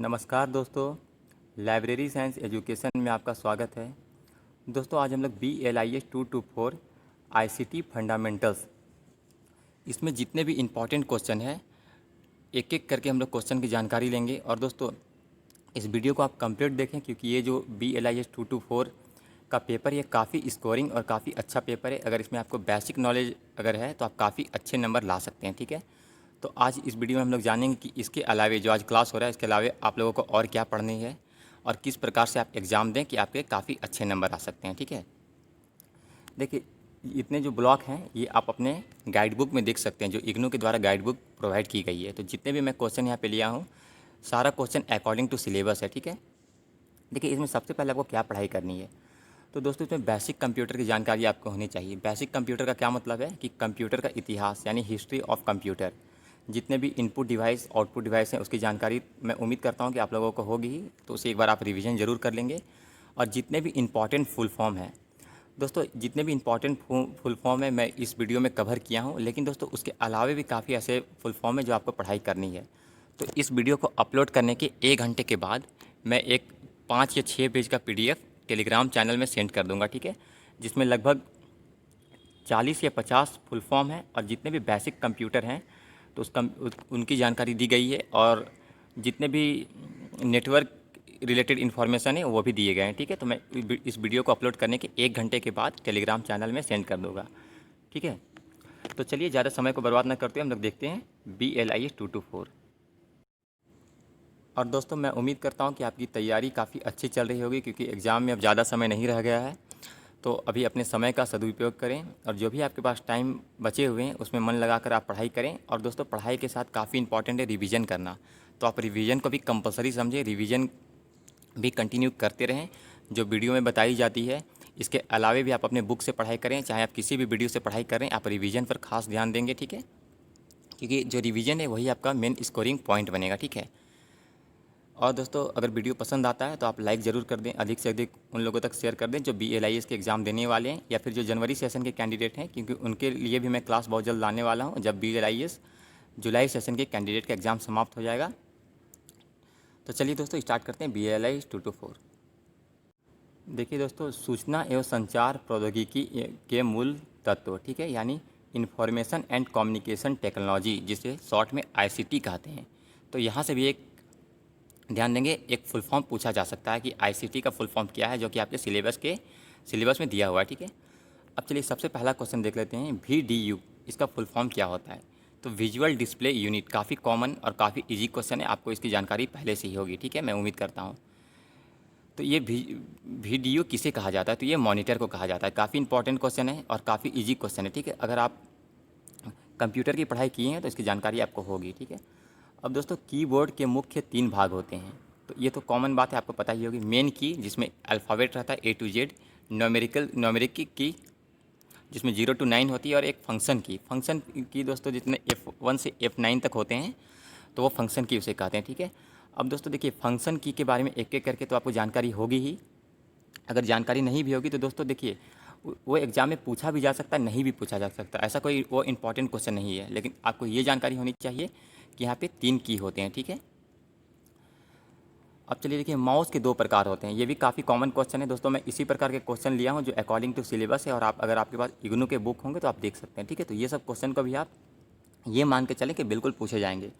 नमस्कार दोस्तों, library science education में आपका स्वागत है। दोस्तों आज हम लोग BLIS 224 ICT फंडामेंटल्स, इसमें जितने भी इम्पॉर्टेंट क्वेश्चन हैं एक एक करके हम लोग क्वेश्चन की जानकारी लेंगे। और दोस्तों इस वीडियो को आप कंप्लीट देखें, क्योंकि ये जो BLIS 224 का पेपर ये काफ़ी स्कोरिंग और काफ़ी अच्छा पेपर है। अगर इसमें आपको बेसिक नॉलेज अगर है तो आप काफ़ी अच्छे नंबर ला सकते हैं। ठीक है, तो आज इस वीडियो में हम लोग जानेंगे कि इसके अलावे जो आज क्लास हो रहा है इसके अलावे आप लोगों को और क्या पढ़नी है और किस प्रकार से आप एग्ज़ाम दें कि आपके काफ़ी अच्छे नंबर आ सकते हैं। ठीक है, देखिए इतने जो ब्लॉक हैं ये आप अपने गाइड बुक में देख सकते हैं, जो इग्नू के द्वारा गाइड बुक प्रोवाइड की गई है। तो जितने भी मैं क्वेश्चन यहाँ पे लिया हूँ सारा क्वेश्चन अकॉर्डिंग टू सिलेबस है। ठीक है, देखिए इसमें सबसे पहले आपको क्या पढ़ाई करनी है। तो दोस्तों इसमें बेसिक कंप्यूटर की जानकारी आपको होनी चाहिए। बेसिक कंप्यूटर का क्या मतलब है कि कंप्यूटर का इतिहास यानी हिस्ट्री ऑफ कंप्यूटर, जितने भी इनपुट डिवाइस आउटपुट डिवाइस हैं उसकी जानकारी मैं उम्मीद करता हूँ कि आप लोगों को होगी ही, तो उसे एक बार आप रिवीजन ज़रूर कर लेंगे। और जितने भी इम्पॉर्टेंट फुल फॉर्म है दोस्तों, जितने भी इम्पॉर्टेंट फुल फॉर्म है मैं इस वीडियो में कवर किया हूँ, लेकिन दोस्तों उसके अलावा भी काफ़ी ऐसे फुल फॉर्म है जो आपको पढ़ाई करनी है। तो इस वीडियो को अपलोड करने के 1 घंटे के बाद मैं एक 5 या 6 पेज का PDF टेलीग्राम चैनल में सेंड कर दूंगा। ठीक है, जिसमें लगभग 40 या 50 फुल फॉर्म है और जितने भी बेसिक कंप्यूटर हैं तो उनकी जानकारी दी गई है, और जितने भी नेटवर्क रिलेटेड इन्फॉर्मेशन है वो भी दिए गए हैं। ठीक है, तो मैं इस वीडियो को अपलोड करने के 1 घंटे के बाद टेलीग्राम चैनल में सेंड कर दूँगा। ठीक है, तो चलिए ज़्यादा समय को बर्बाद ना करते हुए हम लोग देखते हैं BLIS 224। और दोस्तों मैं उम्मीद करता हूँ कि आपकी तैयारी काफ़ी अच्छी चल रही होगी, क्योंकि एग्ज़ाम में अब ज़्यादा समय नहीं रह गया है। तो अभी अपने समय का सदुपयोग करें और जो भी आपके पास टाइम बचे हुए हैं उसमें मन लगाकर आप पढ़ाई करें। और दोस्तों पढ़ाई के साथ काफ़ी इंपॉर्टेंट है रिवीजन करना, तो आप रिवीजन को भी कंपलसरी समझें, रिवीजन भी कंटिन्यू करते रहें जो वीडियो में बताई जाती है। इसके अलावे भी आप अपने बुक से पढ़ाई करें, चाहे आप किसी भी वीडियो से पढ़ाई करें, आप रिवीजन पर खास ध्यान देंगे। ठीक है, क्योंकि जो रिवीजन है वही आपका मेन स्कोरिंग पॉइंट बनेगा। ठीक है, और दोस्तों अगर वीडियो पसंद आता है तो आप लाइक ज़रूर कर दें, अधिक से अधिक उन लोगों तक शेयर कर दें जो BLIS के एग्ज़ाम देने वाले हैं या फिर जो जनवरी सेशन के कैंडिडेट हैं, क्योंकि उनके लिए भी मैं क्लास बहुत जल्द लाने वाला हूं जब BLIS जुलाई सेशन के कैंडिडेट का एग्ज़ाम समाप्त हो जाएगा। तो चलिए दोस्तों स्टार्ट करते हैं BLIS 224। देखिए दोस्तों, सूचना एवं संचार प्रौद्योगिकी के मूल तत्व, ठीक है, यानी इंफॉर्मेशन एंड कम्युनिकेशन टेक्नोलॉजी, जिसे शॉर्ट में ICT कहते हैं। तो यहाँ से भी एक ध्यान देंगे, एक फुल फॉर्म पूछा जा सकता है कि ICT का फुल फॉर्म क्या है, जो कि आपके सिलेबस में दिया हुआ है। ठीक है, अब चलिए सबसे पहला क्वेश्चन देख लेते हैं। VDU इसका फुल फॉर्म क्या होता है। तो विजुअल डिस्प्ले यूनिट, काफ़ी कॉमन और काफ़ी इजी क्वेश्चन है, आपको इसकी जानकारी पहले से ही होगी। ठीक है, मैं उम्मीद करता हूँ। तो ये VDU किसे कहा जाता है, तो ये मॉनिटर को कहा जाता है। काफ़ी इंपॉर्टेंट क्वेश्चन है और काफ़ी ईजी क्वेश्चन है। ठीक है, अगर आप कंप्यूटर की पढ़ाई किए हैं तो इसकी जानकारी आपको होगी। ठीक है, अब दोस्तों कीबोर्ड के मुख्य 3 भाग होते हैं, तो ये तो कॉमन बात है, आपको पता ही होगी। मेन की जिसमें अल्फ़ाबेट रहता है A to Z, न्यूमेरिक की जिसमें 0 to 9 होती है, और एक फंक्शन की दोस्तों जितने F1 से F9 तक होते हैं तो वो फंक्शन की उसे कहते हैं। ठीक है, अब दोस्तों देखिए फंक्शन की के बारे में एक एक करके तो आपको जानकारी होगी ही। अगर जानकारी नहीं भी होगी तो दोस्तों देखिए वो एग्ज़ाम में पूछा भी जा सकता है, नहीं भी पूछा जा सकता, ऐसा कोई वो इंपॉर्टेंट क्वेश्चन नहीं है, लेकिन आपको ये जानकारी होनी चाहिए कि यहाँ पे 3 की होते हैं। ठीक है, अब चलिए देखिए माउस के 2 प्रकार होते हैं, ये भी काफ़ी कॉमन क्वेश्चन है दोस्तों। मैं इसी प्रकार के क्वेश्चन लिया हूँ जो अकॉर्डिंग टू सिलेबस है, और आप अगर आपके पास इग्नू के बुक होंगे तो आप देख सकते हैं। ठीक है, तो ये सब क्वेश्चन को भी आप ये मान के चलें कि बिल्कुल पूछे जाएंगे,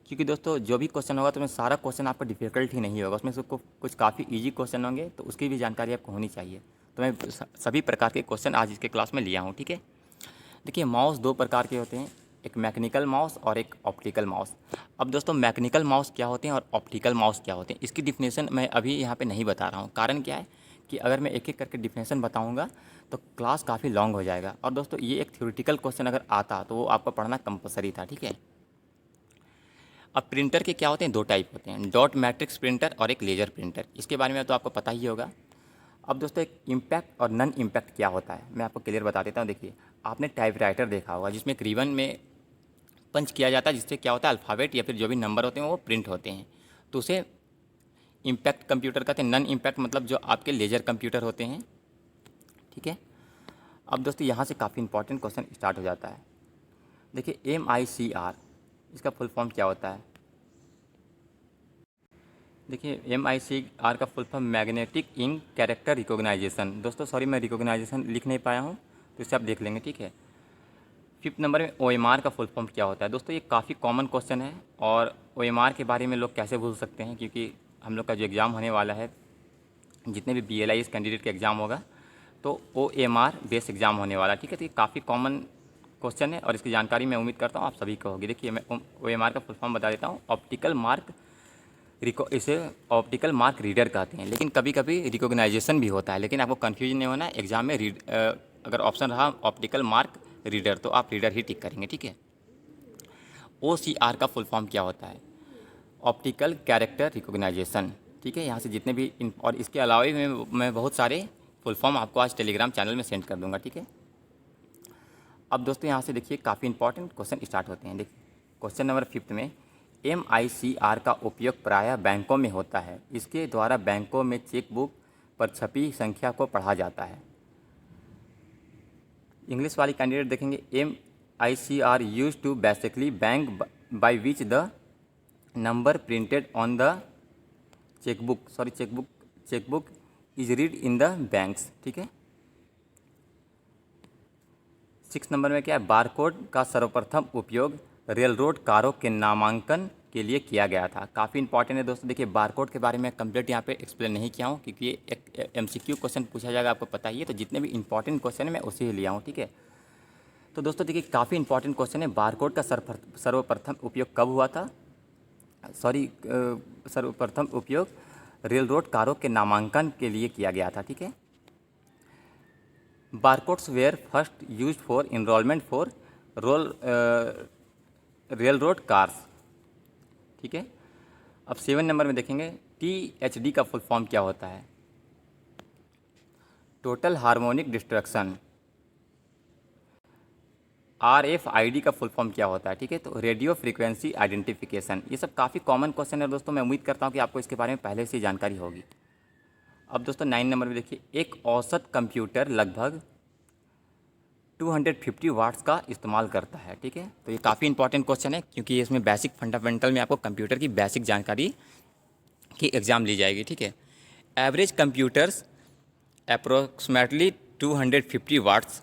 क्योंकि दोस्तों जो भी क्वेश्चन होगा तो उसमें सारा क्वेश्चन आपका डिफिकल्ट ही नहीं होगा, उसमें से कुछ काफ़ी ईजी क्वेश्चन होंगे, तो उसकी भी जानकारी आपको होनी चाहिए। तो मैं सभी प्रकार के क्वेश्चन आज इसके क्लास में लिया हूँ। ठीक है, देखिए माउस 2 प्रकार के होते हैं, एक मैकेनिकल माउस और एक ऑप्टिकल माउस। अब दोस्तों मैकेनिकल माउस क्या होते हैं और ऑप्टिकल माउस क्या होते हैं, इसकी डिफिनेशन मैं अभी यहाँ पे नहीं बता रहा हूँ। कारण क्या है कि अगर मैं एक एक करके डिफिनेशन बताऊँगा तो क्लास काफ़ी लॉन्ग हो जाएगा, और दोस्तों ये एक थ्योरेटिकल क्वेश्चन अगर आता तो वो आपको पढ़ना कंपलसरी था। ठीक है, अब प्रिंटर के क्या होते हैं, 2 टाइप होते हैं, डॉट मैट्रिक्स प्रिंटर और एक लेज़र प्रिंटर। इसके बारे में तो आपको पता ही होगा। अब दोस्तों एक इम्पैक्ट और नन इम्पैक्ट क्या होता है, मैं आपको क्लियर बता देता हूँ। देखिए आपने टाइपराइटर देखा होगा जिसमें एक रिबन में पंच किया जाता है, जिससे क्या होता है अल्फ़ाबेट या फिर जो भी नंबर होते हैं वो प्रिंट होते हैं, तो उसे इम्पैक्ट कंप्यूटर कहते हैं। नन इम्पैक्ट मतलब जो आपके लेज़र कंप्यूटर होते हैं। ठीक है, अब दोस्तों यहाँ से काफ़ी इंपॉर्टेंट क्वेश्चन स्टार्ट हो जाता है। देखिए MICR इसका फुल फॉर्म क्या होता है। देखिए MICR का full form magnetic ink character recognition. दोस्तों सॉरी मैं रिकॉग्नाइजेशन लिख नहीं पाया हूँ, तो इसे आप देख लेंगे, ठीक है। 5th नंबर में OMR का फुल फॉर्म क्या होता है। दोस्तों ये काफ़ी कॉमन क्वेश्चन है, और OMR के बारे में लोग कैसे भूल सकते हैं, क्योंकि हम लोग का जो एग्ज़ाम होने वाला है, जितने भी BLIS कैंडिडेट का एग्ज़ाम होगा, तो OMR बेस एग्ज़ाम होने वाला है, ठीक है। तो ये काफ़ी कॉमन क्वेश्चन है, और इसकी जानकारी मैं उम्मीद करता हूँ आप सभी को होगी। देखिए मैं OMR का फुल फॉर्म बता देता हूँ। ऑप्टिकल मार्क इसे ऑप्टिकल मार्क रीडर कहते हैं, लेकिन कभी कभी रिकॉग्नाइजेशन भी होता है, लेकिन आपको कन्फ्यूजन नहीं होना है। एग्जाम में अगर ऑप्शन रहा ऑप्टिकल मार्क रीडर, तो आप रीडर ही टिक करेंगे, ठीक है। OCR का फुल फॉर्म क्या होता है। ऑप्टिकल कैरेक्टर रिकॉग्नाइजेशन, ठीक है। यहाँ से जितने भी और इसके अलावा भी मैं बहुत सारे फुल फॉर्म आपको आज टेलीग्राम चैनल में सेंड कर दूंगा, ठीक है। अब दोस्तों यहाँ से देखिए काफ़ी इंपॉर्टेंट क्वेश्चन स्टार्ट होते हैं। देखिए क्वेश्चन नंबर 5 में MICR का उपयोग प्रायः बैंकों में होता है। इसके द्वारा बैंकों में चेकबुक पर छपी संख्या को पढ़ा जाता है। इंग्लिश वाली कैंडिडेट देखेंगे MICR use to basically bank by which the number printed on the chequebook is read in the banks, ठीक है। 6 नंबर में क्या है, बारकोड का सर्वप्रथम उपयोग रेल रोड कारों के नामांकन के लिए किया गया था। काफ़ी इंपॉर्टेंट है दोस्तों। देखिए बारकोड के बारे में कंप्लीट यहाँ पे एक्सप्लेन नहीं किया हूँ, क्योंकि ये एक MCQ क्वेश्चन पूछा जाएगा, आपको पता ही है। तो जितने भी इंपॉर्टेंट क्वेश्चन है मैं उसे ही लिया हूँ, ठीक है। तो दोस्तों देखिए काफ़ी इंपॉर्टेंट क्वेश्चन है, बारकोड का सर्वप्रथम उपयोग कब हुआ था। सर्वप्रथम उपयोग रेल रोड कारों के नामांकन के लिए किया गया था, ठीक है। Barcodes were first use for enrolment for railroad cars, ठीक है। अब 7 नंबर में देखेंगे THD का फुल फॉर्म क्या होता है। Total harmonic destruction. RFID का फुल फॉर्म क्या होता है, ठीक है। तो रेडियो फ्रीक्वेंसी आइडेंटिफिकेशन। ये सब काफ़ी कॉमन क्वेश्चन है दोस्तों, मैं उम्मीद करता हूँ कि आपको इसके बारे में पहले से जानकारी होगी। अब दोस्तों 9 नंबर में देखिए, एक औसत कंप्यूटर लगभग 250 वाट्स का इस्तेमाल करता है, ठीक है। तो ये काफ़ी इंपॉर्टेंट क्वेश्चन है, क्योंकि इसमें बेसिक फंडामेंटल में आपको कंप्यूटर की बेसिक जानकारी की एग्ज़ाम ली जाएगी, ठीक है। Average computers approximately 250 watts.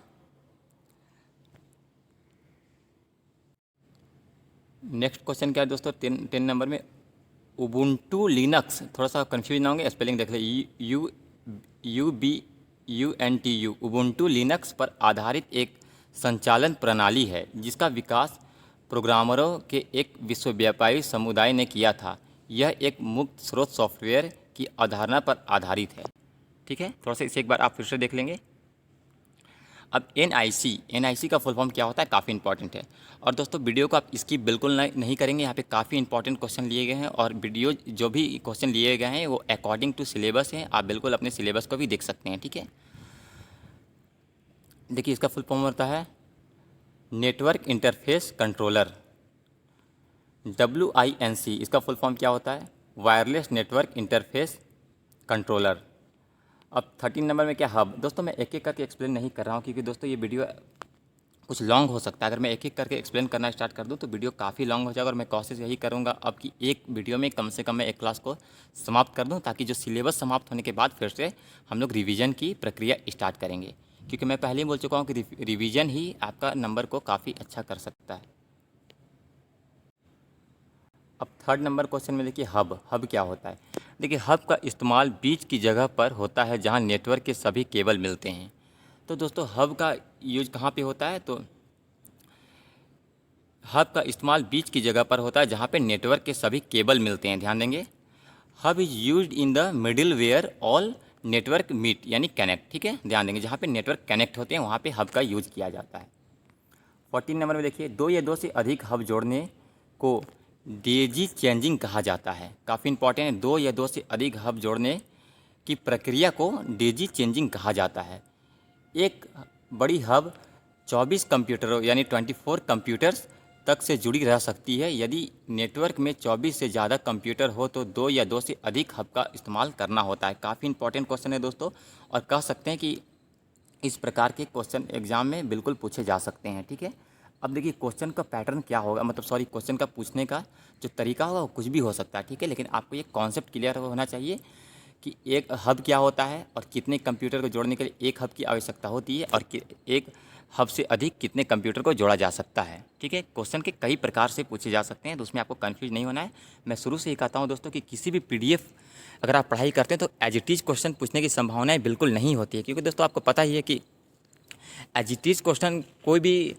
Next question क्या है दोस्तों, 10 नंबर में उबुंटू लिनक्स, थोड़ा सा कन्फ्यूज ना होंगे, स्पेलिंग देख ले, UBUNTU उबुंटू लिनक्स पर आधारित एक संचालन प्रणाली है, जिसका विकास प्रोग्रामरों के एक विश्वव्यापी समुदाय ने किया था। यह एक मुक्त स्रोत सॉफ्टवेयर की अवधारणा पर आधारित है, ठीक है। थोड़ा सा इसे एक बार आप फिर से देख लेंगे। अब NIC का फुल फॉर्म क्या होता है, काफ़ी इंपॉर्टेंट है। और दोस्तों वीडियो को आप इसकी बिल्कुल नहीं करेंगे, यहाँ पे काफ़ी इंपॉर्टेंट क्वेश्चन लिए गए हैं, और वीडियो जो भी क्वेश्चन लिए गए हैं वो अकॉर्डिंग टू सिलेबस हैं। आप बिल्कुल अपने सिलेबस को भी देख सकते हैं, ठीक है। देखिए इसका फुल फॉर्म होता है नेटवर्क इंटरफेस कंट्रोलर, WINC। इसका फुल फॉर्म क्या होता है, वायरलेस नेटवर्क इंटरफेस कंट्रोलर। अब 13 नंबर में क्या, हब। दोस्तों मैं एक एक करके एक्सप्लेन नहीं कर रहा हूँ, क्योंकि दोस्तों ये वीडियो कुछ लॉन्ग हो सकता है। अगर मैं एक एक करके एक्सप्लेन करना स्टार्ट कर दूँ तो वीडियो काफ़ी लॉन्ग हो जाएगा, और मैं कोशिश यही करूँगा अब कि एक वीडियो में कम से कम मैं एक क्लास को समाप्त कर दूँ, ताकि जो सिलेबस समाप्त होने के बाद फिर से हम लोग रिवीजन की प्रक्रिया स्टार्ट करेंगे। क्योंकि मैं पहले ही बोल चुका हूँ कि रिवीजन ही आपका नंबर को काफ़ी अच्छा कर सकता है। अब 3rd नंबर क्वेश्चन में देखिए, हब क्या होता है। देखिए हब का इस्तेमाल बीच की जगह पर होता है जहाँ नेटवर्क के सभी केबल मिलते हैं। तो दोस्तों हब का यूज कहाँ पे होता है, तो हब का इस्तेमाल बीच की जगह पर होता है जहाँ पे नेटवर्क के सभी केबल मिलते हैं। ध्यान देंगे, hub is used in the middle where all network meet, यानी कनेक्ट, ठीक है। ध्यान देंगे, जहाँ पे नेटवर्क कनेक्ट होते हैं वहाँ पे हब का यूज किया जाता है। 14 नंबर में देखिए, दो या दो से अधिक हब जोड़ने को डेजी चेंजिंग कहा जाता है। काफ़ी इंपॉर्टेंट है, दो या दो से अधिक हब जोड़ने की प्रक्रिया को डेजी चेंजिंग कहा जाता है। एक बड़ी हब 24 कंप्यूटरों यानी 24 कंप्यूटर्स तक से जुड़ी रह सकती है। यदि नेटवर्क में 24 से ज़्यादा कंप्यूटर हो तो दो या दो से अधिक हब का इस्तेमाल करना होता है। काफ़ी इंपॉर्टेंट क्वेश्चन है दोस्तों, और कह सकते हैं कि इस प्रकार के क्वेश्चन एग्जाम में बिल्कुल पूछे जा सकते हैं, ठीक है। अब देखिए क्वेश्चन का पैटर्न क्या होगा, मतलब सॉरी क्वेश्चन का पूछने का जो तरीका होगा वो कुछ भी हो सकता है, ठीक है, लेकिन आपको ये कॉन्सेप्ट क्लियर होना चाहिए कि एक हब क्या होता है और कितने कंप्यूटर को जोड़ने के लिए एक हब की आवश्यकता होती है और एक हब से अधिक कितने कंप्यूटर को जोड़ा जा सकता है, ठीक है। क्वेश्चन के कई प्रकार से पूछे जा सकते हैं, तो उसमें आपको कन्फ्यूज नहीं होना है। मैं शुरू से ही कहता हूँ दोस्तों कि किसी भी पीडीएफ अगर आप पढ़ाई करते हैं तो एज इट इज़ क्वेश्चन पूछने की संभावनाएं बिल्कुल नहीं होती है, क्योंकि दोस्तों आपको पता ही है कि एज इट इज़ क्वेश्चन कोई भी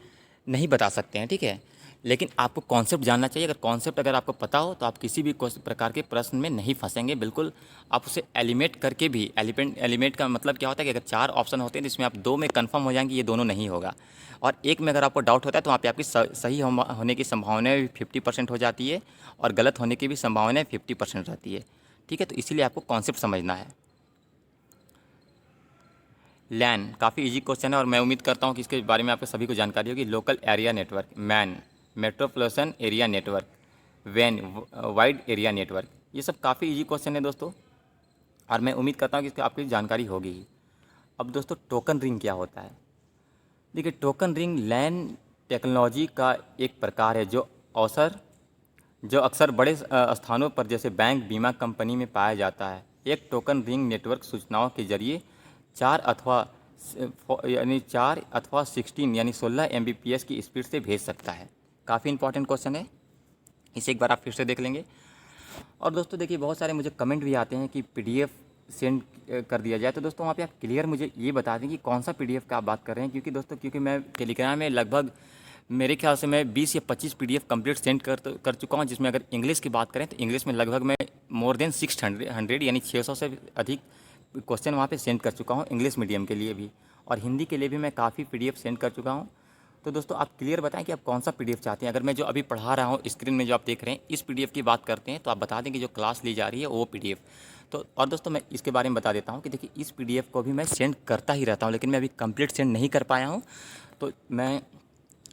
नहीं बता सकते हैं, ठीक है, लेकिन आपको कॉन्सेप्ट जानना चाहिए। अगर कॉन्सेप्ट अगर आपको पता हो तो आप किसी भी प्रकार के प्रश्न में नहीं फंसेंगे, बिल्कुल। आप उसे एलिमेट करके भी, एलिमेट का मतलब क्या होता है कि अगर 4 ऑप्शन होते हैं तो इसमें आप 2 में कंफर्म हो जाएंगे ये दोनों नहीं होगा, और एक में अगर आपको डाउट होता है तो वहाँ पे आपकी सही होने की संभावनाएं भी 50% हो जाती है और गलत होने की भी संभावनाएं 50% रहती है, ठीक है। तो इसीलिए आपको कॉन्सेप्ट समझना है। लैन काफ़ी इजी क्वेश्चन है और मैं उम्मीद करता हूँ कि इसके बारे में आपको सभी को जानकारी होगी। Local area network, MAN metropolitan area network, वैन वाइड एरिया नेटवर्क, ये सब काफ़ी इजी क्वेश्चन है दोस्तों, और मैं उम्मीद करता हूँ कि इसकी आपकी जानकारी होगी ही। अब दोस्तों टोकन रिंग क्या होता है? देखिए टोकन रिंग लैन टेक्नोलॉजी का एक प्रकार है जो अक्सर बड़े स्थानों पर जैसे बैंक, बीमा कंपनी में पाया जाता है। एक टोकन रिंग नेटवर्क सूचनाओं के जरिए 4 अथवा 16 यानी 16 Mbps की स्पीड से भेज सकता है। काफ़ी इंपॉर्टेंट क्वेश्चन है, इसे एक बार आप फिर से देख लेंगे। और दोस्तों देखिए बहुत सारे मुझे कमेंट भी आते हैं कि पीडीएफ सेंड कर दिया जाए, तो दोस्तों वहाँ पे आप क्लियर मुझे ये बता दें कि कौन सा पीडीएफ का आप बात कर रहे हैं, क्योंकि दोस्तों मैं टेलीग्राम में लगभग मेरे ख्याल से मैं 20 या 25 पीडीएफ कंप्लीट सेंड कर चुका हूँ, जिसमें अगर इंग्लिश की बात करें तो इंग्लिश में लगभग मैं मोर देन 600 यानी 600 से अधिक क्वेश्चन वहाँ पे सेंड कर चुका हूँ इंग्लिश मीडियम के लिए भी, और हिंदी के लिए भी मैं काफ़ी पीडीएफ सेंड कर चुका हूँ। तो दोस्तों आप क्लियर बताएं कि आप कौन सा पीडीएफ चाहते हैं। अगर मैं जो अभी पढ़ा रहा हूँ स्क्रीन में जो आप देख रहे हैं इस पीडीएफ की बात करते हैं तो आप बता दें कि जो क्लास ली जा रही है वो पीडीएफ। तो और दोस्तों मैं इसके बारे में बता देता हूँ कि देखिए इस पीडीएफ को भी मैं सेंड करता ही रहता हूँ, लेकिन मैं अभी कंप्लीट सेंड नहीं कर पाया हूँ। तो मैं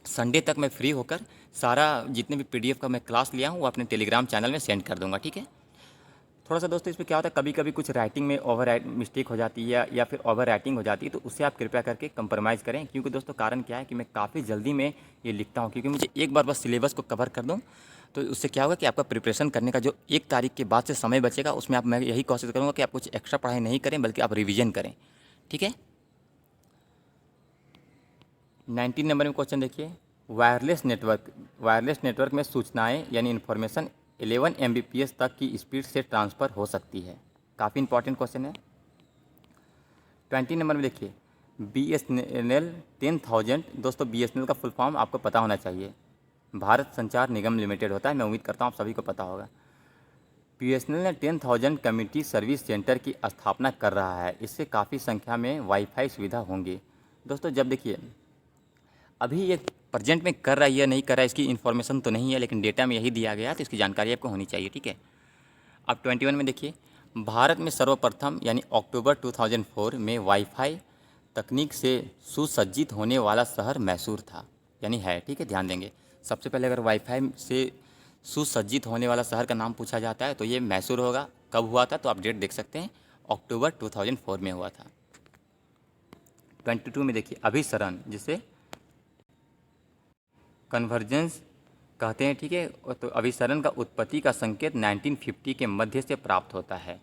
संडे तक मैं फ्री होकर सारा जितने भी पीडीएफ का मैं क्लास लिया हूँ वो अपने टेलीग्राम चैनल में सेंड कर दूँगा, ठीक है। थोड़ा सा दोस्तों इसमें क्या होता है, कभी कभी कुछ राइटिंग में मिस्टेक हो जाती है या फिर ओवर राइटिंग हो जाती है, तो उससे आप कृपया करके कंप्रोमाइज़ करें, क्योंकि दोस्तों कारण क्या है कि मैं काफ़ी जल्दी में ये लिखता हूँ, क्योंकि मुझे एक बार बस सिलेबस को कवर कर दूँ तो उससे क्या होगा कि आपका प्रिपरेशन करने का जो 1 तारीख के बाद से समय बचेगा उसमें मैं यही कोशिश करूँगा कि आप कुछ एक्स्ट्रा पढ़ाई नहीं करें बल्कि आप रिविज़न करें, ठीक है। 19 नंबर में क्वेश्चन देखिए, वायरलेस नेटवर्क में सूचनाएं यानी इन्फॉर्मेशन 11 Mbps तक की स्पीड से ट्रांसफ़र हो सकती है। काफ़ी इंपॉर्टेंट क्वेश्चन है। 20 नंबर में देखिए, BSNL 10,000, दोस्तों BSNL का फुल फॉर्म आपको पता होना चाहिए, भारत संचार निगम लिमिटेड होता है, मैं उम्मीद करता हूँ आप सभी को पता होगा। BSNL ने 10,000 कम्युनिटी सर्विस सेंटर की स्थापना कर रहा है, इससे काफ़ी संख्या में वाईफाई सुविधा होंगी। दोस्तों जब देखिए अभी ये प्रेजेंट में कर रहा है या नहीं कर रहा है इसकी इन्फॉर्मेशन तो नहीं है, लेकिन डेटा में यही दिया गया है तो इसकी जानकारी आपको होनी चाहिए, ठीक है। अब 21 में देखिए, भारत में सर्वप्रथम यानी अक्टूबर 2004 में वाईफाई तकनीक से सुसज्जित होने वाला शहर मैसूर था, यानी है, ठीक है, ध्यान देंगे। सबसे पहले अगर वाईफाई से सुसज्जित होने वाला शहर का नाम पूछा जाता है तो ये मैसूर होगा। कब हुआ था तो आप डेट देख सकते हैं, अक्टूबर 2004 में हुआ था। 22 में देखिए, अभिसरण जिसे कन्वर्जेंस कहते हैं, ठीक है, तो अभिसरण का उत्पत्ति का संकेत 1950 के मध्य से प्राप्त होता है।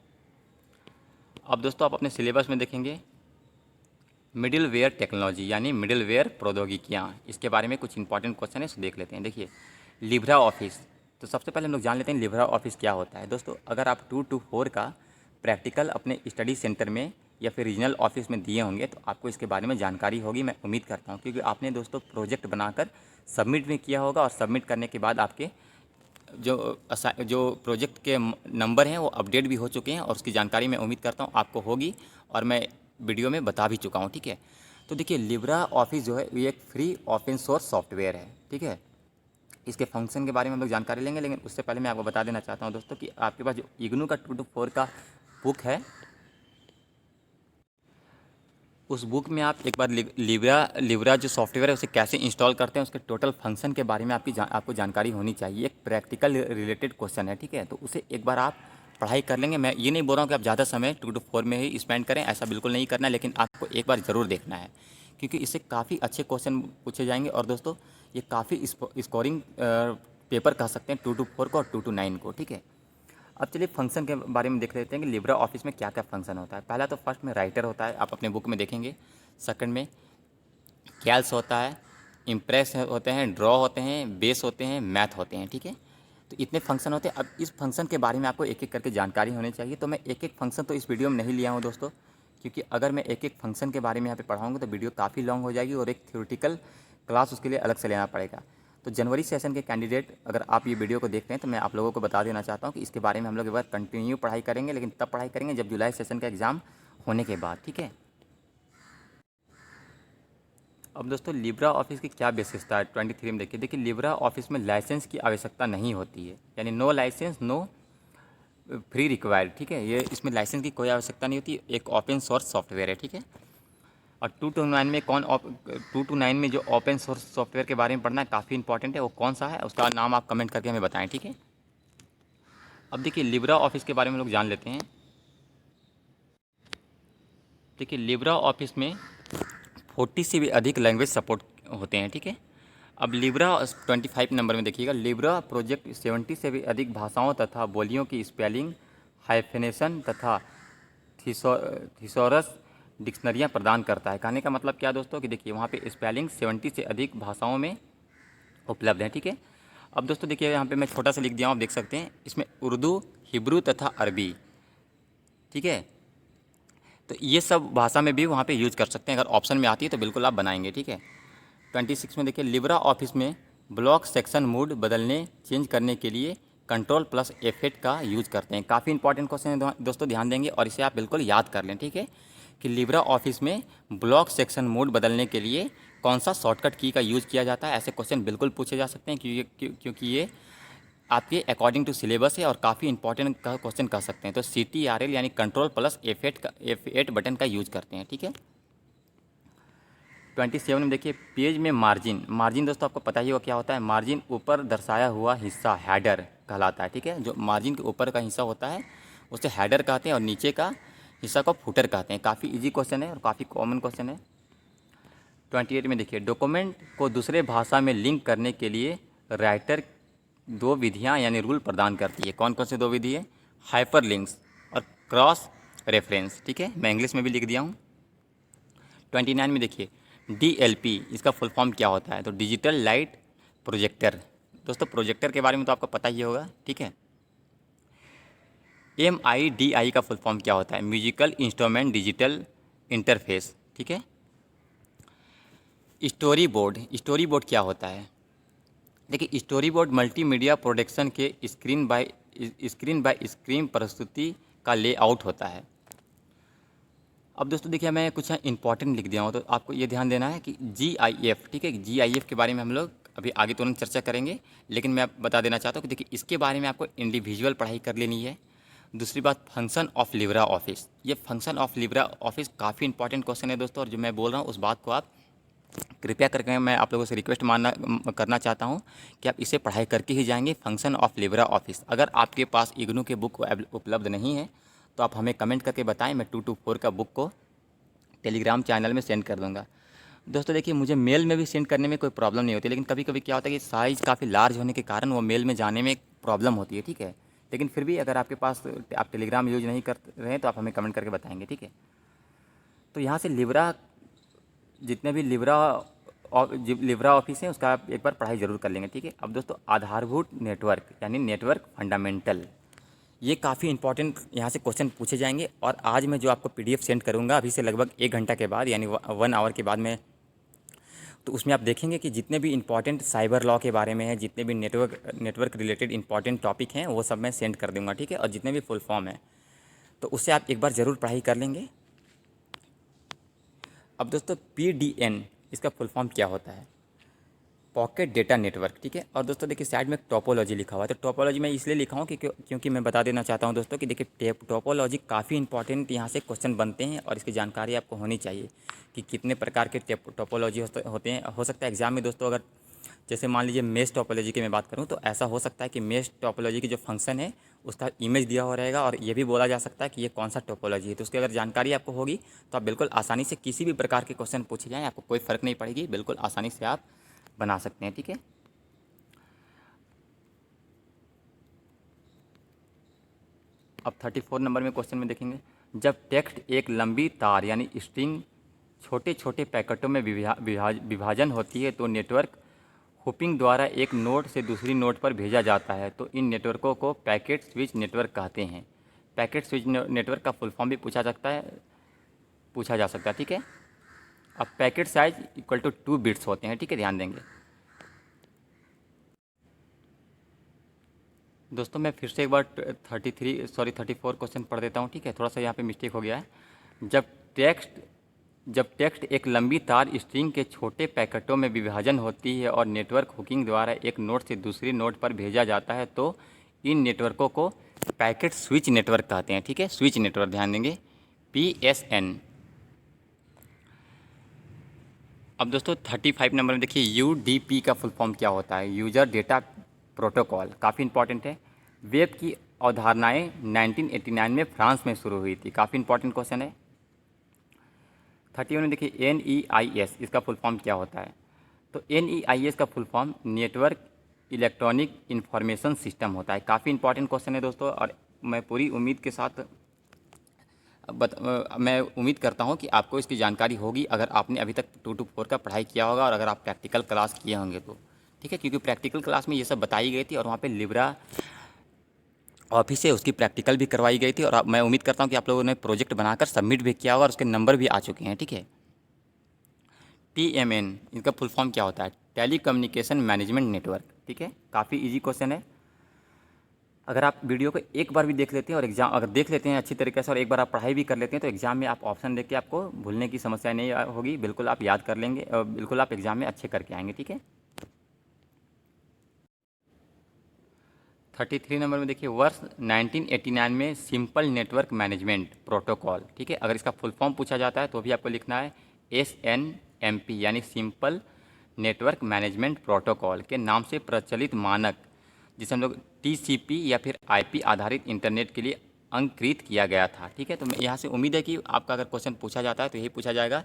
अब दोस्तों आप अपने सिलेबस में देखेंगे मिडिलवेयर टेक्नोलॉजी यानी मिडिलवेयर प्रौद्योगिकियाँ, इसके बारे में कुछ इंपॉर्टेंट क्वेश्चन है, इसको देख लेते हैं। देखिए लिब्रा ऑफिस, तो सबसे पहले हम लोग जान लेते हैं लिब्रा ऑफिस क्या होता है। दोस्तों अगर आप 2 to 4 का प्रैक्टिकल अपने स्टडी सेंटर में या फिर रीजनल ऑफिस में दिए होंगे तो आपको इसके बारे में जानकारी होगी, मैं उम्मीद करता हूँ, क्योंकि आपने दोस्तों प्रोजेक्ट बनाकर सबमिट भी किया होगा और सबमिट करने के बाद आपके जो प्रोजेक्ट के नंबर हैं वो अपडेट भी हो चुके हैं और उसकी जानकारी मैं उम्मीद करता हूँ आपको होगी और मैं वीडियो में बता भी चुका हूँ, ठीक है। तो देखिए लिब्रा ऑफिस जो है ये एक फ्री ओपन सोर्स सॉफ्टवेयर है, ठीक है। इसके फंक्शन के बारे में हम लोग जानकारी लेंगे, लेकिन उससे पहले मैं आपको बता देना चाहता हूँ दोस्तों कि आपके पास जो इग्नू का 2 to 4 का बुक है उस बुक में आप एक बार लिब्रा जो सॉफ्टवेयर है उसे कैसे इंस्टॉल करते हैं उसके टोटल फंक्शन के बारे में आपको जानकारी होनी चाहिए। एक प्रैक्टिकल रिलेटेड क्वेश्चन है, ठीक है, तो उसे एक बार आप पढ़ाई कर लेंगे। मैं ये नहीं बोल रहा हूँ कि आप ज़्यादा समय 2 to 4 में ही स्पेंड करें, ऐसा बिल्कुल नहीं करना है, लेकिन आपको एक बार ज़रूर देखना है क्योंकि इससे काफ़ी अच्छे क्वेश्चन पूछे जाएंगे। और दोस्तों ये काफ़ी स्कोरिंग पेपर कह सकते हैं 2 to 4 को और 2 to 9 को, ठीक है। अब चलिए फंक्शन के बारे में देख लेते हैं कि लिब्रा ऑफिस में क्या क्या फंक्शन होता है। पहला तो फर्स्ट में राइटर होता है, आप अपने बुक में देखेंगे। सेकंड में कैल्स होता है, इम्प्रेस होते हैं, ड्रॉ होते हैं, बेस होते हैं, मैथ होते हैं, ठीक है। तो इतने फंक्शन होते हैं। अब इस फंक्शन के बारे में आपको एक एक करके जानकारी होनी चाहिए। तो मैं एक एक फंक्शन तो इस वीडियो में नहीं लिया हूँ दोस्तों, क्योंकि अगर मैं एक एक फंक्शन के बारे में यहाँ पे पढ़ाऊँगा तो वीडियो काफ़ी लॉन्ग हो जाएगी और एक थ्योरेटिकल क्लास उसके लिए अलग से लेना पड़ेगा। तो जनवरी सेशन के कैंडिडेट अगर आप ये वीडियो को देख रहे हैं तो मैं आप लोगों को बता देना चाहता हूँ कि इसके बारे में हम लोग एक बार कंटिन्यू पढ़ाई करेंगे, लेकिन तब पढ़ाई करेंगे जब जुलाई सेशन का एग्ज़ाम होने के बाद, ठीक है। अब दोस्तों लिब्रा ऑफिस की क्या विशेषता है 23 में देखिए लिब्रा ऑफिस में लाइसेंस की आवश्यकता नहीं होती है, यानी no licence no free required, ठीक है। ये इसमें लाइसेंस की कोई आवश्यकता नहीं होती, एक ओपन सोर्स सॉफ्टवेयर है, ठीक है। और 229 में 229 में जो ओपन सोर्स सॉफ्टवेयर के बारे में पढ़ना है काफ़ी इंपॉर्टेंट है, वो कौन सा है उसका नाम आप कमेंट करके हमें बताएं, ठीक है। अब देखिए लिब्रा ऑफिस के बारे में लोग जान लेते हैं। देखिए लिब्रा ऑफिस में 40 से भी अधिक लैंग्वेज सपोर्ट होते हैं, ठीक है। अब लिब्रा 25 नंबर में देखिएगा, लिब्रा प्रोजेक्ट 70 से भी अधिक भाषाओं तथा बोलियों की स्पेलिंग, हाइफेनेशन तथा थिसॉरस डिक्शनरियाँ प्रदान करता है। कहने का मतलब क्या दोस्तों कि देखिए वहाँ पे स्पेलिंग 70 से अधिक भाषाओं में उपलब्ध है, ठीक है। अब दोस्तों देखिए यहाँ पे मैं छोटा सा लिख दिया हूँ, आप देख सकते हैं इसमें उर्दू, हिब्रू तथा अरबी, ठीक है। तो ये सब भाषा में भी वहाँ पे यूज़ कर सकते हैं, अगर ऑप्शन में आती है तो बिल्कुल आप बनाएंगे, ठीक है। 26 में देखिए लिब्रा ऑफिस में ब्लॉक सेक्शन मूड बदलने चेंज करने के लिए Ctrl+F8 का यूज़ करते हैं। काफ़ी इंपॉर्टेंट क्वेश्चन है दोस्तों, ध्यान देंगे और इसे आप बिल्कुल याद कर लें, ठीक है। कि लिब्रा ऑफिस में ब्लॉक सेक्शन मोड बदलने के लिए कौन सा शॉर्टकट की का यूज़ किया जाता है। ऐसे क्वेश्चन बिल्कुल पूछे जा सकते हैं क्योंकि ये आपके अकॉर्डिंग टू सिलेबस है और काफ़ी इंपॉर्टेंट का क्वेश्चन कह सकते हैं। तो CTRL यानी Ctrl+F8 बटन का यूज़ करते हैं, ठीक है। 27 में देखिए पेज में मार्जिन दोस्तों आपको पता ही होगा क्या होता है। मार्जिन ऊपर दर्शाया हुआ हिस्सा हेडर कहलाता है, ठीक है। जो मार्जिन के ऊपर का हिस्सा होता है उसे हेडर कहते हैं और नीचे का हिस्सा को फुटर कहते हैं। काफ़ी इजी क्वेश्चन है और काफ़ी कॉमन क्वेश्चन है। 28 में देखिए डॉक्यूमेंट को दूसरे भाषा में लिंक करने के लिए राइटर 2 विधियाँ यानी रूल प्रदान करती है। कौन कौन सी 2 विधि है? हाइपर लिंक्स और क्रॉस रेफरेंस, ठीक है। मैं इंग्लिश में भी लिख दिया हूँ। 29 में देखिए DLP इसका फुल फॉर्म क्या होता है? तो डिजिटल लाइट प्रोजेक्टर। दोस्तों प्रोजेक्टर के बारे में तो आपको पता ही होगा, ठीक है। MIDI का फुल फॉर्म क्या होता है? म्यूजिकल इंस्ट्रूमेंट डिजिटल इंटरफेस, ठीक है। स्टोरी बोर्ड क्या होता है? देखिए स्टोरी बोर्ड मल्टीमीडिया प्रोडक्शन के स्क्रीन बाय स्क्रीन प्रस्तुति का लेआउट होता है। अब दोस्तों देखिए मैं कुछ इंपॉर्टेंट लिख दिया हूँ, तो आपको ये ध्यान देना है कि GIF, ठीक है। GIF के बारे में हम लोग अभी आगे तुरंत चर्चा करेंगे, लेकिन मैं बता देना चाहता हूँ कि देखिए इसके बारे में आपको इंडिविजुअल पढ़ाई कर लेनी है। दूसरी बात फंक्शन ऑफ लिब्रा ऑफिस, ये फंक्शन ऑफ लिब्रा ऑफिस काफ़ी इंपॉर्टेंट क्वेश्चन है दोस्तों, और जो मैं बोल रहा हूँ उस बात को आप कृपया करके मैं आप लोगों से रिक्वेस्ट करना चाहता हूँ कि आप इसे पढ़ाई करके ही जाएंगे। फंक्शन ऑफ लिब्रा ऑफिस अगर आपके पास इग्नू के बुक उपलब्ध नहीं है तो आप हमें कमेंट करके बताएं, मैं 2 to 4 का बुक को टेलीग्राम चैनल में सेंड कर दूंगा। दोस्तों देखिए मुझे मेल में भी सेंड करने में कोई प्रॉब्लम नहीं होती, लेकिन कभी कभी क्या होता है कि साइज़ काफ़ी लार्ज होने के कारण वो मेल में जाने में प्रॉब्लम होती है, ठीक है। लेकिन फिर भी अगर आपके पास आप टेलीग्राम यूज नहीं कर रहे हैं तो आप हमें कमेंट करके बताएंगे, ठीक है। तो यहाँ से लिब्रा जितने भी लिब्रा ऑफिस है उसका आप एक बार पढ़ाई ज़रूर कर लेंगे, ठीक है। अब दोस्तों आधारभूत नेटवर्क यानी नेटवर्क फंडामेंटल, ये काफ़ी इंपॉर्टेंट यहाँ से क्वेश्चन पूछे जाएंगे। और आज मैं जो आपको PDF सेंड करूँगा अभी से लगभग 1 घंटा के बाद यानी 1 आवर के बाद में, तो उसमें आप देखेंगे कि जितने भी इंपॉर्टेंट साइबर लॉ के बारे में है, जितने भी नेटवर्क रिलेटेड इंपॉर्टेंट टॉपिक हैं वो सब मैं सेंड कर दूँगा, ठीक है। और जितने भी फुल फॉर्म है तो उससे आप एक बार ज़रूर पढ़ाई कर लेंगे। अब दोस्तों PDN इसका फुल फॉर्म क्या होता है? पॉकेट डेटा नेटवर्क, ठीक है। और दोस्तों देखिए साइड में टोपोलॉजी लिखा हुआ है, तो टोपोलॉजी मैं इसलिए लिखा हूँ क्योंकि मैं बता देना चाहता हूँ दोस्तों कि देखिए टोपोलॉजी काफ़ी इंपॉर्टेंट यहाँ से क्वेश्चन बनते हैं और इसकी जानकारी आपको होनी चाहिए कि कितने प्रकार के टोपोलॉजी होते हैं। हो सकता है एग्जाम में दोस्तों अगर जैसे मान लीजिए मेश टोपोलॉजी की मैं बात करूँ तो ऐसा हो सकता है कि मेश टोपोलॉजी की जो फंक्शन है उसका इमेज दिया हो रहेगा और ये भी बोला जा सकता है कि ये कौन सा टोपोलॉजी है। तो उसकी अगर जानकारी आपको होगी तो आप बिल्कुल आसानी से किसी भी प्रकार के क्वेश्चन पूछे जाएँ आपको कोई फ़र्क नहीं पड़ेगी, बिल्कुल आसानी से आप बना सकते हैं। ठीक है, अब 34 नंबर में क्वेश्चन में देखेंगे, जब टेक्स्ट एक लंबी तार यानी स्ट्रिंग छोटे छोटे पैकेटों में विभाजन होती है तो नेटवर्क हुपिंग द्वारा एक नोड से दूसरी नोड पर भेजा जाता है, तो इन नेटवर्कों को पैकेट स्विच नेटवर्क कहते हैं। पैकेट स्विच नेटवर्क का फुल फॉर्म भी पूछा जा सकता है। ठीक है, अब packet size equal to 2 bits होते हैं। ठीक है, ध्यान देंगे दोस्तों। मैं फिर से एक बार 34 क्वेश्चन पढ़ देता हूँ। ठीक है, थोड़ा सा यहाँ पे मिस्टेक हो गया है। जब टेक्स्ट एक लंबी तार स्ट्रिंग के छोटे पैकेटों में विभाजन होती है और नेटवर्क हुकिंग द्वारा एक नोड से दूसरी नोड पर भेजा जाता है तो इन नेटवर्कों को पैकेट स्विच नेटवर्क कहते हैं। ठीक है, स्विच नेटवर्क, ध्यान देंगे, PSN। अब दोस्तों 35 नंबर में देखिए, UDP का फुल फॉर्म क्या होता है? यूजर डेटा प्रोटोकॉल, काफ़ी इंपॉर्टेंट है। वेब की अवधारणाएं 1989 में फ्रांस में शुरू हुई थी, काफ़ी इंपॉर्टेंट क्वेश्चन है। 31 में देखिए, NEIS, इसका फुल फॉर्म क्या होता है? तो NEIS का full form network electronic information system होता है, काफ़ी इंपॉर्टेंट क्वेश्चन है दोस्तों। और मैं पूरी उम्मीद के साथ मैं उम्मीद करता हूं कि आपको इसकी जानकारी होगी अगर आपने अभी तक 2 to 4 का पढ़ाई किया होगा और अगर आप प्रैक्टिकल क्लास किए होंगे तो। ठीक है, क्योंकि प्रैक्टिकल क्लास में ये सब बताई गई थी और वहाँ पे लिब्रा ऑफिस से उसकी प्रैक्टिकल भी करवाई गई थी। और मैं उम्मीद करता हूँ कि आप लोगों ने प्रोजेक्ट बनाकर सबमिट भी किया होगा और उसके नंबर भी आ चुके हैं। ठीक है, TMN, इसका फुल फॉर्म क्या होता है? Telecommunication management network. ठीक है, काफ़ी ईजी क्वेश्चन है। अगर आप वीडियो को एक बार भी देख लेते हैं और एग्जाम अगर देख लेते हैं अच्छी तरीके से और एक बार आप पढ़ाई भी कर लेते हैं तो एग्जाम में आप ऑप्शन देख के आपको भूलने की समस्या नहीं होगी, बिल्कुल आप याद कर लेंगे और बिल्कुल आप एग्जाम में अच्छे करके आएंगे। ठीक है, 33 नंबर में देखिए, वर्ष 1989 में सिंपल नेटवर्क मैनेजमेंट प्रोटोकॉल। ठीक है, अगर इसका फुल फॉर्म पूछा जाता है तो भी आपको लिखना है SNMP, यानी सिंपल नेटवर्क मैनेजमेंट प्रोटोकॉल के नाम से प्रचलित मानक, जिसे हम लोग TCP या फिर IP आधारित इंटरनेट के लिए अंकित किया गया था। ठीक है, तो मैं यहाँ से उम्मीद है कि आपका अगर क्वेश्चन पूछा जाता है तो यही पूछा जाएगा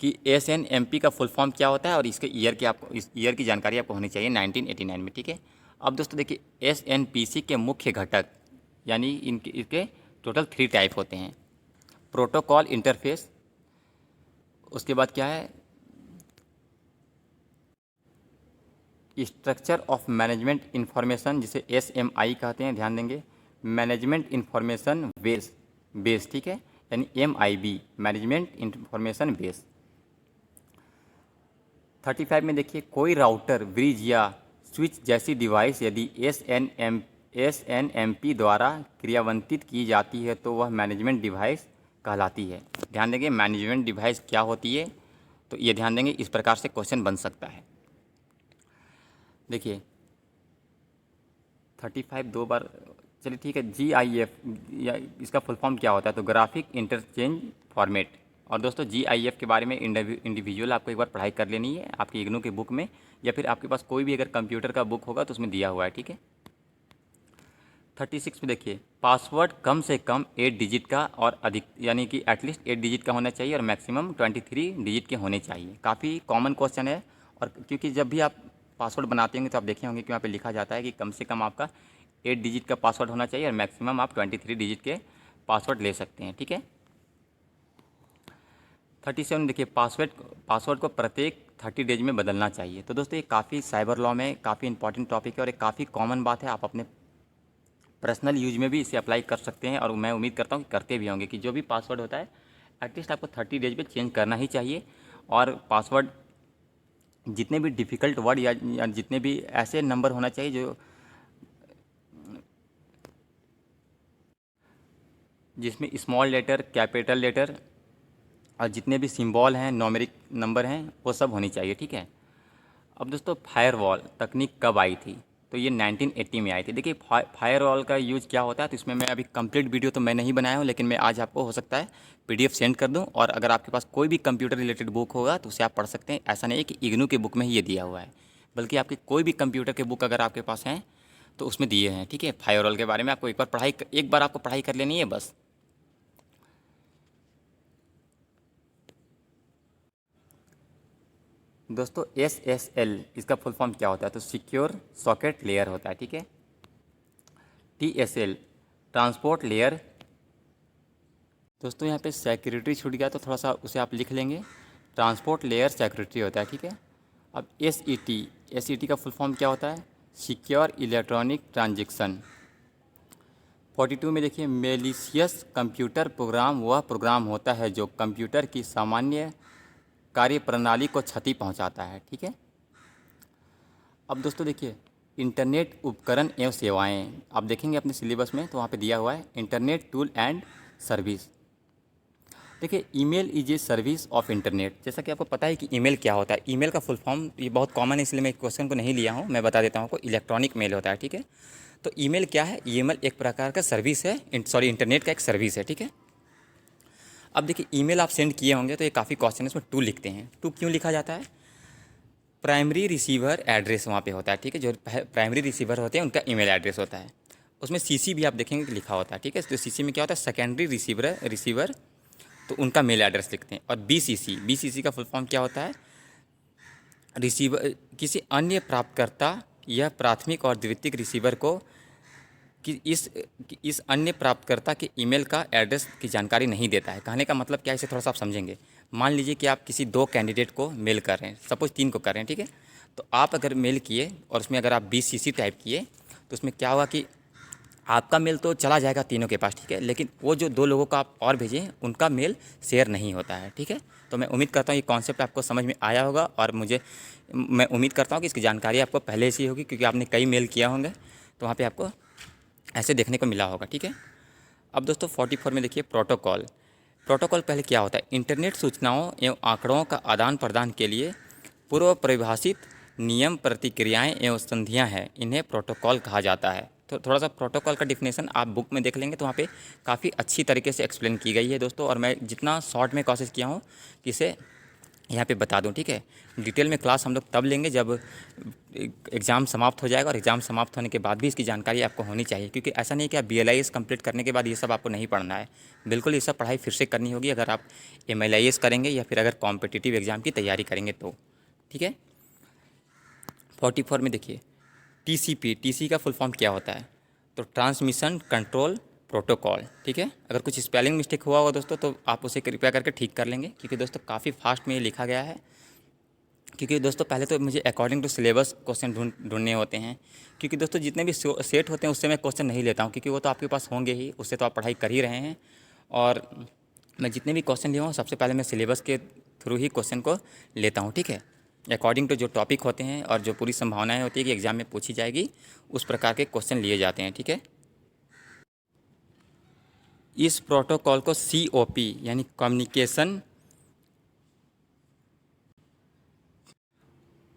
कि SNMP का फुल फॉर्म क्या होता है और इसके ईयर की आपको इस ईयर की जानकारी आपको होनी चाहिए 1989 में। ठीक है, अब दोस्तों देखिए, SNPC के मुख्य घटक यानी इसके टोटल 3 टाइप होते हैं। प्रोटोकॉल इंटरफेस, उसके बाद क्या है, स्ट्रक्चर ऑफ मैनेजमेंट इंफॉर्मेशन जिसे SMI कहते हैं, ध्यान देंगे, मैनेजमेंट इंफॉर्मेशन बेस। ठीक है, यानी MIB, मैनेजमेंट इंफॉर्मेशन बेस। 35 में देखिए, कोई राउटर, ब्रिज या स्विच जैसी डिवाइस यदि SNMP द्वारा क्रियान्वित की जाती है तो वह मैनेजमेंट डिवाइस कहलाती है। ध्यान देंगे, मैनेजमेंट डिवाइस क्या होती है, तो ये ध्यान देंगे, इस प्रकार से क्वेश्चन बन सकता है। देखिए 35 दो बार, चलिए ठीक है, GIF या इसका फुल फॉर्म क्या होता है? तो ग्राफिक इंटरचेंज फॉर्मेट। और दोस्तों GIF के बारे में इंडिविजुअल आपको एक बार पढ़ाई कर लेनी है आपकी इग्नू की बुक में, या फिर आपके पास कोई भी अगर कंप्यूटर का बुक होगा तो उसमें दिया हुआ है। ठीक है, 36 में देखिए, पासवर्ड कम से कम 8 डिजिट का और अधिक यानी कि एटलीस्ट 8 डिजिट का होना चाहिए और मैक्सिमम 23 डिजिट के होने चाहिए। काफ़ी कॉमन क्वेश्चन है। और क्योंकि जब भी आप पासवर्ड बनाते होंगे तो आप देखे होंगे कि वहाँ पे लिखा जाता है कि कम से कम आपका 8 डिजिट का पासवर्ड होना चाहिए और मैक्सिमम आप 23 डिजिट के पासवर्ड ले सकते हैं। ठीक है, 37 देखिए, पासवर्ड को प्रत्येक 30 डेज में बदलना चाहिए। तो दोस्तों ये काफ़ी साइबर लॉ में काफ़ी इंपॉर्टेंट टॉपिक है और एक काफ़ी कॉमन बात है। आप अपने पर्सनल यूज में भी इसे अप्लाई कर सकते हैं और मैं उम्मीद करता हूँ कि करते भी होंगे कि जो भी पासवर्ड होता है एटलीस्ट आपको 30 डेज में चेंज करना ही चाहिए। और पासवर्ड जितने भी डिफ़िकल्ट वर्ड या जितने भी ऐसे नंबर होना चाहिए जो जिसमें स्मॉल लेटर, कैपिटल लेटर और जितने भी सिंबल हैं, न्यूमेरिक नंबर हैं, वो सब होनी चाहिए। ठीक है, अब दोस्तों फायरवॉल तकनीक कब आई थी? तो ये 1980 में आई थी। देखिए फायरवॉल का यूज़ क्या होता है, तो इसमें मैं अभी कंप्लीट वीडियो तो मैं नहीं बनाया हूँ, लेकिन मैं आज आपको हो सकता है PDF सेंड कर दूँ और अगर आपके पास कोई भी कंप्यूटर रिलेटेड बुक होगा तो उसे आप पढ़ सकते हैं। ऐसा नहीं है कि इग्नू की बुक में ही ये दिया हुआ है, बल्कि आपके कोई भी कंप्यूटर के बुक अगर आपके पास हैं तो उसमें दिए हैं। ठीक है, फायरवॉल के बारे में आपको एक बार आपको पढ़ाई कर लेनी है बस। दोस्तों SSL इसका फुल फॉर्म क्या होता है? तो सिक्योर सॉकेट लेयर होता है, ठीक है। TSL transport layer. दोस्तों यहाँ पे सिक्योरिटी छूट गया तो थोड़ा सा उसे आप लिख लेंगे, ट्रांसपोर्ट लेयर सिक्योरिटी होता है, ठीक है। अब SET का फुल फॉर्म क्या होता है? Secure electronic transaction. 42 में देखिए, मेलिशियस कंप्यूटर प्रोग्राम वह प्रोग्राम होता है जो कंप्यूटर की सामान्य कार्यप्रणाली को क्षति पहुंचाता है, ठीक है। अब दोस्तों देखिए, इंटरनेट उपकरण एवं सेवाएं आप देखेंगे अपने सिलेबस में तो वहाँ पे दिया हुआ है इंटरनेट टूल एंड सर्विस। देखिए, email is a service of internet. जैसा कि आपको पता है कि ईमेल क्या होता है। ईमेल का फुल फॉर्म ये बहुत कॉमन है, इसलिए मैं क्वेश्चन को नहीं लिया हूँ, मैं बता देता हूँ आपको। इलेक्ट्रॉनिक मेल होता है, ठीक है। तो ईमेल क्या है? ईमेल एक प्रकार का सर्विस है, इंटरनेट का एक सर्विस है, ठीक है। अब देखिए, ईमेल आप सेंड किए होंगे तो ये काफ़ी क्वेश्चन है, इसमें टू लिखते हैं। टू क्यों लिखा जाता है? प्राइमरी रिसीवर एड्रेस वहाँ पे होता है, ठीक है। जो प्राइमरी रिसीवर होते हैं उनका ईमेल एड्रेस होता है। उसमें CC भी आप देखेंगे कि लिखा होता है, ठीक है। तो CC में क्या होता है? सेकेंडरी रिसीवर, तो उनका मेल एड्रेस लिखते हैं। और BCC का फुल फॉर्म क्या होता है? रिसीवर किसी अन्य प्राप्तकर्ता या प्राथमिक और द्वितीयक रिसीवर को कि इस अन्य प्राप्तकर्ता के ईमेल का एड्रेस की जानकारी नहीं देता है। कहने का मतलब क्या है, इसे थोड़ा सा आप समझेंगे। मान लीजिए कि आप किसी 2 कैंडिडेट को मेल कर रहे हैं, सपोज 3 को कर रहे हैं, ठीक है। तो आप अगर मेल किए और उसमें अगर आप BCC टाइप किए तो उसमें क्या होगा कि आपका मेल तो चला जाएगा तीनों के पास, ठीक है। लेकिन वो जो 2 लोगों का आप और भेजें उनका मेल शेयर नहीं होता है, ठीक है। तो मैं उम्मीद करता हूँ ये कॉन्सेप्ट आपको समझ में आया होगा, और मैं उम्मीद करता हूँ कि इसकी जानकारी आपको पहले से ही होगी, क्योंकि आपने कई मेल किया होंगे तो वहाँ पे आपको ऐसे देखने को मिला होगा, ठीक है। अब दोस्तों 44 में देखिए, प्रोटोकॉल पहले क्या होता है? इंटरनेट सूचनाओं एवं आंकड़ों का आदान प्रदान के लिए पूर्व परिभाषित नियम, प्रतिक्रियाएं एवं संधियां हैं, इन्हें प्रोटोकॉल कहा जाता है। तो थोड़ा सा प्रोटोकॉल का डिफिनेशन आप बुक में देख लेंगे तो वहाँ पे काफ़ी अच्छी तरीके से एक्सप्लेन की गई है दोस्तों, और मैं जितना शॉर्ट में कोशिश किया हूँ कि इसे यहाँ पे बता दूँ, ठीक है। डिटेल में क्लास हम लोग तब लेंगे जब एग्ज़ाम समाप्त हो जाएगा, और एग्ज़ाम समाप्त होने के बाद भी इसकी जानकारी आपको होनी चाहिए, क्योंकि ऐसा नहीं कि आप BLIS कंप्लीट करने के बाद ये सब आपको नहीं पढ़ना है। बिल्कुल ये सब पढ़ाई फिर से करनी होगी अगर आप MLIS करेंगे या फिर अगर कॉम्पिटिटिव एग्ज़ाम की तैयारी करेंगे तो, ठीक है। 44 में देखिए, TCP का फुल फॉर्म क्या होता है? तो ट्रांसमिशन कंट्रोल प्रोटोकॉल, ठीक है। अगर कुछ स्पेलिंग मिस्टेक हुआ होगा दोस्तों तो आप उसे कृपया करके ठीक कर लेंगे, क्योंकि दोस्तों काफ़ी फास्ट में ये लिखा गया है। क्योंकि दोस्तों पहले तो मुझे अकॉर्डिंग टू सिलेबस क्वेश्चन ढूंढने होते हैं, क्योंकि दोस्तों जितने भी सेट होते हैं उससे मैं क्वेश्चन नहीं लेता हूँ, क्योंकि वो तो आपके पास होंगे ही, उससे तो आप पढ़ाई कर ही रहे हैं। और मैं जितने भी क्वेश्चन लिया हूँ सबसे पहले मैं सिलेबस के थ्रू ही क्वेश्चन को लेता हूँ, ठीक है। अकॉर्डिंग टू जो टॉपिक होते हैं और जो पूरी संभावनाएं होती है कि एग्ज़ाम में पूछी जाएगी, उस प्रकार के क्वेश्चन लिए जाते हैं, ठीक है। इस प्रोटोकॉल को COP यानी कम्युनिकेशन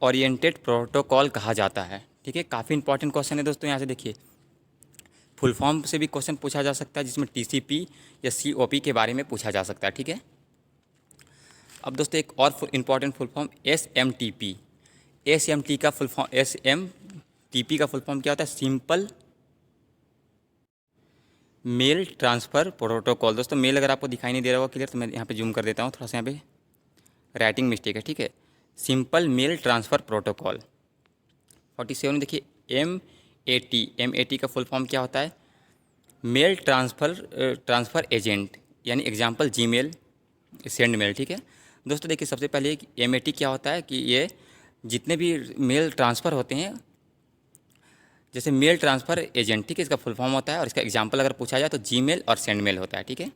ओरिएंटेड प्रोटोकॉल कहा जाता है, ठीक है। काफ़ी इंपॉर्टेंट क्वेश्चन है दोस्तों। यहाँ से देखिए, फुल फॉर्म से भी क्वेश्चन पूछा जा सकता है, जिसमें TCP या COP के बारे में पूछा जा सकता है, ठीक है। अब दोस्तों एक और इम्पॉर्टेंट फुल फॉर्म SMTP का फुल फॉर्म SMTP का फुल फॉर्म क्या होता है? Simple mail transfer protocol. दोस्तों मेल अगर आपको दिखाई नहीं दे रहा होगा क्लियर तो मैं यहाँ पे जूम कर देता हूँ, थोड़ा सा यहाँ पे राइटिंग मिस्टेक है, ठीक है। Simple mail transfer protocol. 47 देखिए, MAT का फुल फॉर्म क्या होता है? मेल ट्रांसफ़र एजेंट, यानी एग्जांपल जीमेल, सेंड मेल, ठीक है। दोस्तों देखिए, सबसे पहले MAT क्या होता है कि ये जितने भी मेल ट्रांसफ़र होते हैं, जैसे मेल ट्रांसफ़र एजेंट, ठीक है, इसका फुल फॉर्म होता है, और इसका एग्जांपल अगर पूछा जाए तो जीमेल और सेंड मेल होता है, ठीक है।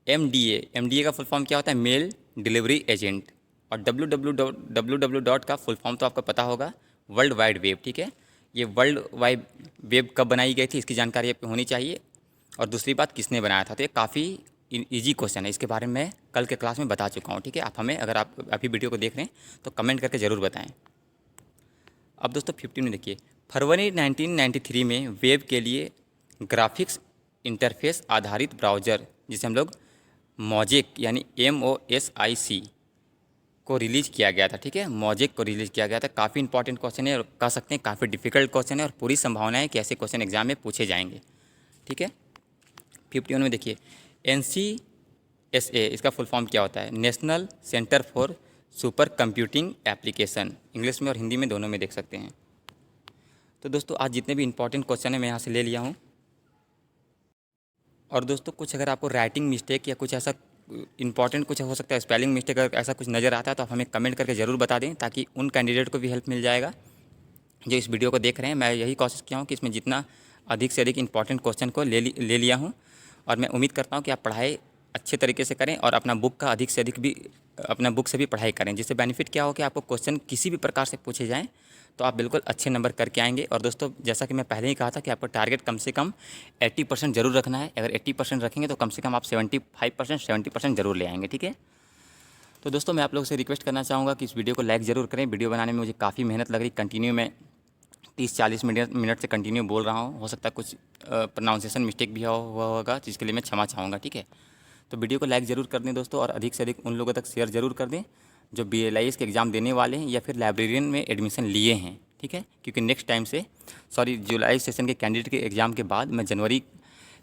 MDA का फुल फॉर्म क्या होता है? Mail delivery agent. और www का फुल फॉर्म तो आपको पता होगा, वर्ल्ड वाइड वेब, ठीक है। ये वर्ल्ड वाइड वेब कब बनाई गई थी इसकी जानकारी आपको होनी चाहिए, और दूसरी बात किसने बनाया था। तो ये काफ़ी इजी क्वेश्चन है, इसके बारे में मैं कल के क्लास में बता चुका हूँ, ठीक है। आप हमें, अगर आप अभी वीडियो को देख रहे हैं तो कमेंट करके ज़रूर बताएं। अब दोस्तों 15 में देखिए, फरवरी 1993 में वेब के लिए ग्राफिक्स इंटरफेस आधारित ब्राउज़र, जिसे हम लोग मोज़ेक यानी MOSIC को रिलीज़ किया गया था, ठीक है। मोज़ेक को रिलीज़ किया गया था। काफ़ी इंपॉर्टेंट क्वेश्चन है, और कह सकते हैं काफ़ी डिफिकल्ट क्वेश्चन है, और पूरी संभावना है कि ऐसे क्वेश्चन एग्जाम में पूछे जाएंगे, ठीक है। 51 में देखिए, NCSA इसका फुल फॉर्म क्या होता है? National centre for super computing application, English में और हिंदी में दोनों में देख सकते हैं। तो दोस्तों आज जितने भी इंपॉर्टेंट क्वेश्चन है मैं यहाँ से ले लिया हूँ। और दोस्तों कुछ अगर आपको राइटिंग मिस्टेक या कुछ ऐसा इंपॉर्टेंट कुछ हो सकता है, स्पेलिंग मिस्टेक अगर ऐसा कुछ नज़र आता है तो आप हमें कमेंट करके ज़रूर बता दें, ताकि उन कैंडिडेट को भी हेल्प मिल जाएगा जो इस वीडियो को देख रहे हैं। मैं यही कोशिश किया हूँ कि इसमें जितना अधिक से अधिक इंपॉर्टेंट क्वेश्चन को ले लिया हूँ। और मैं उम्मीद करता हूँ कि आप पढ़ाई अच्छे तरीके से करें और अपना बुक का अधिक से अधिक भी अपना बुक से भी पढ़ाई करें, जिससे बेनिफिट क्या हो कि आपको क्वेश्चन किसी भी प्रकार से पूछे जाएँ तो आप बिल्कुल अच्छे नंबर करके आएंगे। और दोस्तों जैसा कि मैं पहले ही कहा था कि आपको टारगेट कम से कम 80% ज़रूर रखना है। अगर 80% रखेंगे तो कम से कम आप 75% 70% ज़रूर ले आएंगे, ठीक है। तो दोस्तों मैं आप लोगों से रिक्वेस्ट करना चाहूँगा कि इस वीडियो को लाइक ज़रूर करें। वीडियो बनाने में मुझे काफ़ी मेहनत लग रही, कंटिन्यू मैं 30-40 मिनट से कंटिन्यू बोल रहा हूँ। हो सकता है कुछ प्रोनाउंसिएशन मिस्टेक भी हुआ होगा, जिसके लिए मैं क्षमा चाहूँगा, ठीक है। तो वीडियो को लाइक ज़रूर कर दें दोस्तों, और अधिक से अधिक उन लोगों तक शेयर ज़रूर कर दें जो BLIS के एग्ज़ाम देने वाले हैं या फिर लाइब्रेरियन में एडमिशन लिए हैं, ठीक है। क्योंकि नेक्स्ट टाइम से जुलाई सेशन के कैंडिडेट के एग्ज़ाम के बाद मैं जनवरी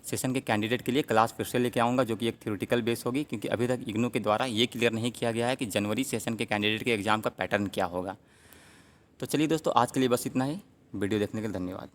सेशन के कैंडिडेट के लिए क्लास फिर से लेके आऊँगा, जो कि एक थ्योरेटिकल बेस होगी, क्योंकि अभी तक इग्नू के द्वारा ये क्लियर नहीं किया गया है कि जनवरी सेशन के कैंडिडेट के एग्ज़ाम का पैटर्न क्या होगा। तो चलिए दोस्तों आज के लिए बस इतना ही। वीडियो देखने के लिए धन्यवाद।